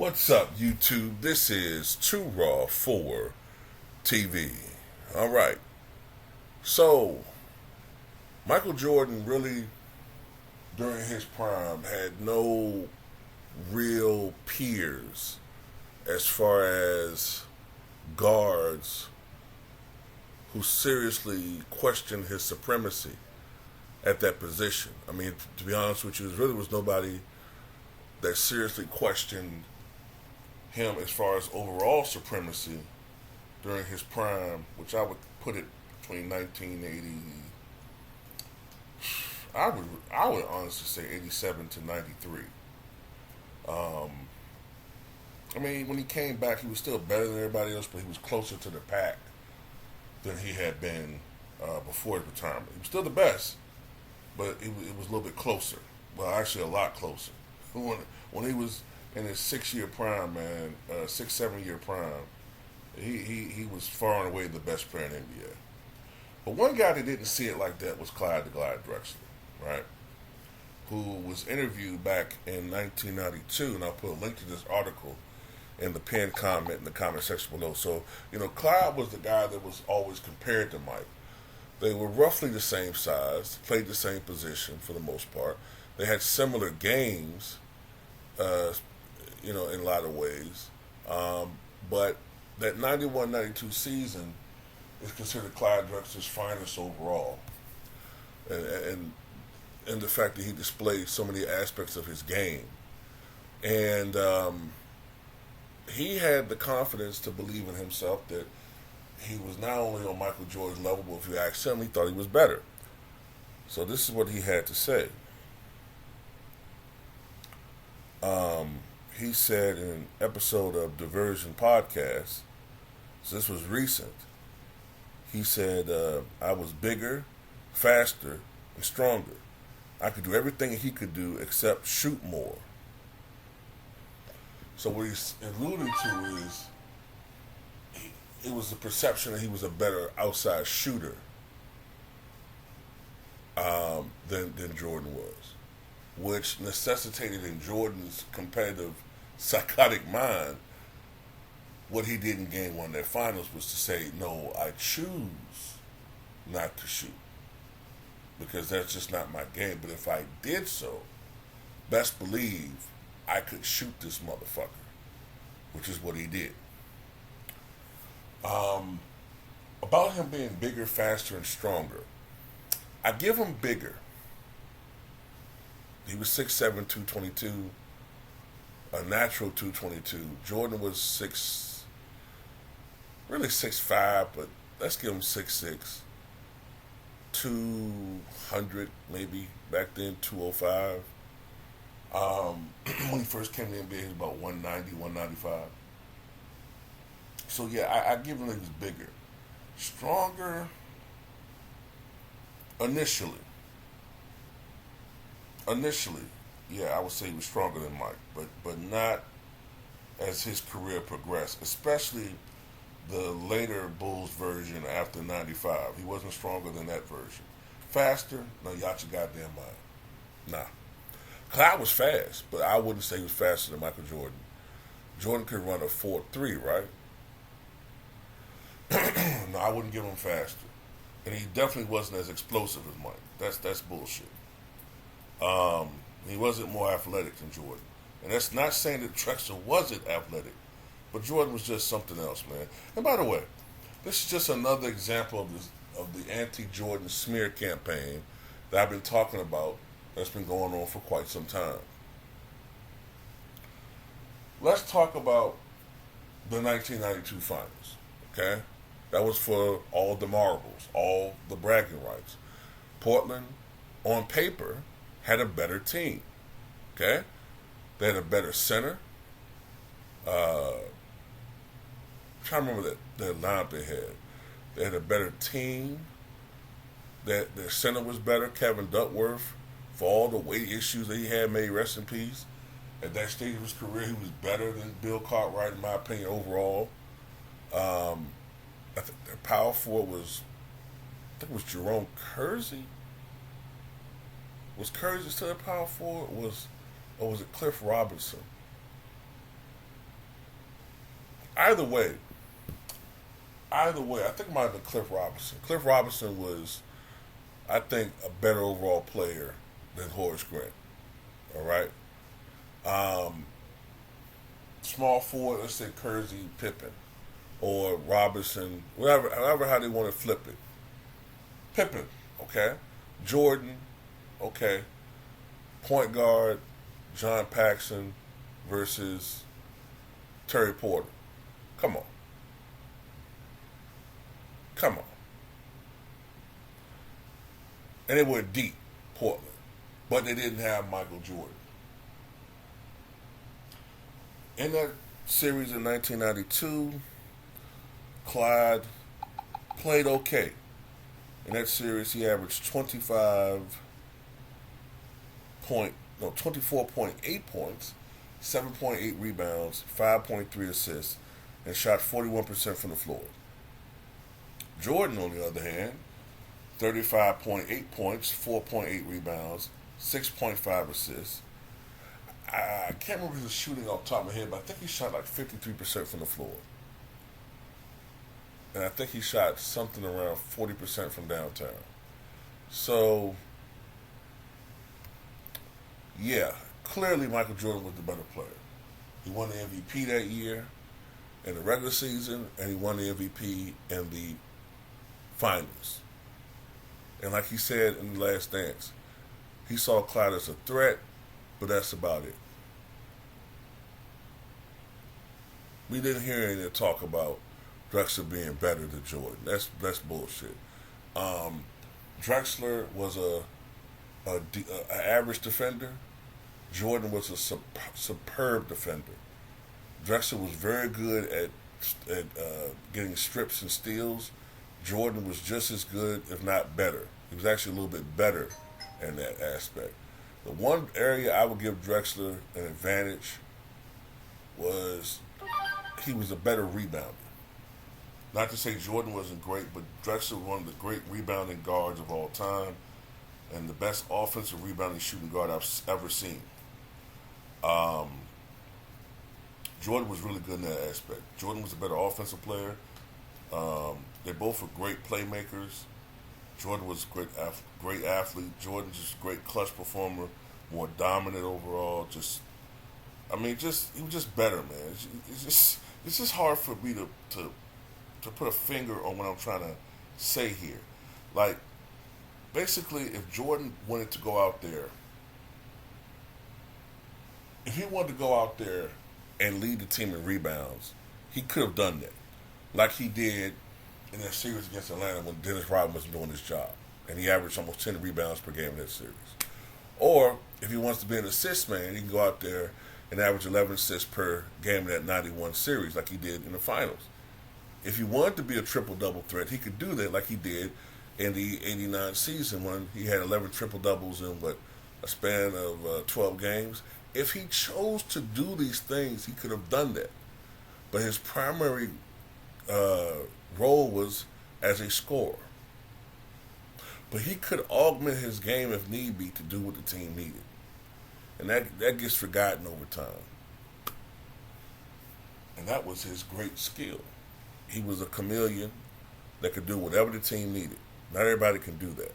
What's up, YouTube? This is Too Raw for TV. All right. So, Michael Jordan really, during his prime, had no real peers as far as guards who seriously questioned his supremacy at that position. I mean, to be honest with you, there really was nobody that seriously questioned him as far as overall supremacy during his prime, which I would put it between 1980. I would honestly say 87 to 93. I mean, when he came back, he was still better than everybody else, but he was closer to the pack than he had been before his retirement. He was still the best, but it was a little bit closer. Well, actually, a lot closer. When he was in his 6-year prime, man, 6-7 year prime, he was far and away the best player in the NBA. But one guy that didn't see it like that was Clyde the Glide Drexler, right? Who was interviewed back in 1992, and I'll put a link to this article in the pinned comment in the comment section below. So, Clyde was the guy that was always compared to Mike. They were roughly the same size, played the same position for the most part. They had similar games, in a lot of ways. But that 91-92 season is considered Clyde Drexler's finest overall. And the fact that he displayed so many aspects of his game. And he had the confidence to believe in himself that he was not only on Michael Jordan's level, but if you asked him, he thought he was better. So this is what he had to say. He said in an episode of Diversion Podcast, so this was recent, he said, I was bigger, faster, and stronger. I could do everything he could do except shoot more. So what he's alluding to is it was the perception that he was a better outside shooter than Jordan was, which necessitated in Jordan's competitive psychotic mind what he did in Game 1 of their finals was to say, no, I choose not to shoot because that's just not my game. But if I did so, best believe I could shoot this motherfucker, which is what he did. About him being bigger, faster, and stronger, I give him bigger. He was 6'7", 222, a natural 222. Jordan was 6'5", but let's give him 6'6", 200 maybe, back then 205. When he first came to the NBA, he was about 190, 195. So yeah, I give him that he was bigger. Stronger initially, yeah, I would say he was stronger than Mike, but not as his career progressed, especially the later Bulls version after 95. He wasn't stronger than that version. Faster? No, you out your goddamn mind. Nah. Clyde was fast, but I wouldn't say he was faster than Michael Jordan. Jordan could run a 4.3, right? No, I wouldn't give him faster. And he definitely wasn't as explosive as Mike. That's bullshit. He wasn't more athletic than Jordan. And that's not saying that Drexler wasn't athletic, but Jordan was just something else, man. And by the way, this is just another example of the anti-Jordan smear campaign that I've been talking about that's been going on for quite some time. Let's talk about the 1992 finals, okay? That was for all the marbles, all the bragging rights. Portland, on paper, had a better team, okay? They had a better center. I'm trying to remember that lineup they had. They had a better team. Their center was better. Kevin Duckworth, for all the weight issues that he had, may he rest in peace. At that stage of his career, he was better than Bill Cartwright, in my opinion, overall. I think their power forward was Jerome Kersey. Was Kersey still a power forward? Or was it Cliff Robinson? either way, I think it might have been Cliff Robinson. Cliff Robinson was, I think, a better overall player than Horace Grant. All right. Small forward, let's say Kersey, Pippen, or Robinson, whatever, however how they want to flip it. Pippen, okay. Jordan, okay. Point guard, John Paxson versus Terry Porter. Come on. Come on. And they were deep, Portland. But they didn't have Michael Jordan. In that series in 1992, Clyde played okay. In that series, he averaged 24.8 points, 7.8 rebounds, 5.3 assists, and shot 41% from the floor. Jordan, on the other hand, 35.8 points, 4.8 rebounds, 6.5 assists. I can't remember his shooting off the top of my head, but I think he shot like 53% from the floor. And I think he shot something around 40% from downtown. So, yeah, clearly Michael Jordan was the better player. He won the MVP that year in the regular season, and he won the MVP in the finals. And like he said in The Last Dance, he saw Clyde as a threat, but that's about it. We didn't hear any talk about Drexler being better than Jordan. That's bullshit. Drexler was a average defender. Jordan was a superb defender. Drexler was very good at getting strips and steals. Jordan was just as good, if not better. He was actually a little bit better in that aspect. The one area I would give Drexler an advantage was he was a better rebounder. Not to say Jordan wasn't great, but Drexler was one of the great rebounding guards of all time and the best offensive rebounding shooting guard I've ever seen. Jordan was really good in that aspect. Jordan was a better offensive player. They both were great playmakers. Jordan was a great athlete. Jordan just a great clutch performer, more dominant overall. He was just better, man. It's just hard for me to put a finger on what I'm trying to say here. Like, basically, if Jordan wanted to go out there, if he wanted to go out there and lead the team in rebounds, he could have done that, like he did in that series against Atlanta when Dennis Rodman wasn't doing his job, and he averaged almost 10 rebounds per game in that series. Or if he wants to be an assist man, he can go out there and average 11 assists per game in that 91 series, like he did in the finals. If he wanted to be a triple-double threat, he could do that like he did in the 89 season when he had 11 triple-doubles in, a span of 12 games. If he chose to do these things, he could have done that. But his primary role was as a scorer. But he could augment his game if need be to do what the team needed. And that gets forgotten over time. And that was his great skill. He was a chameleon that could do whatever the team needed. Not everybody can do that.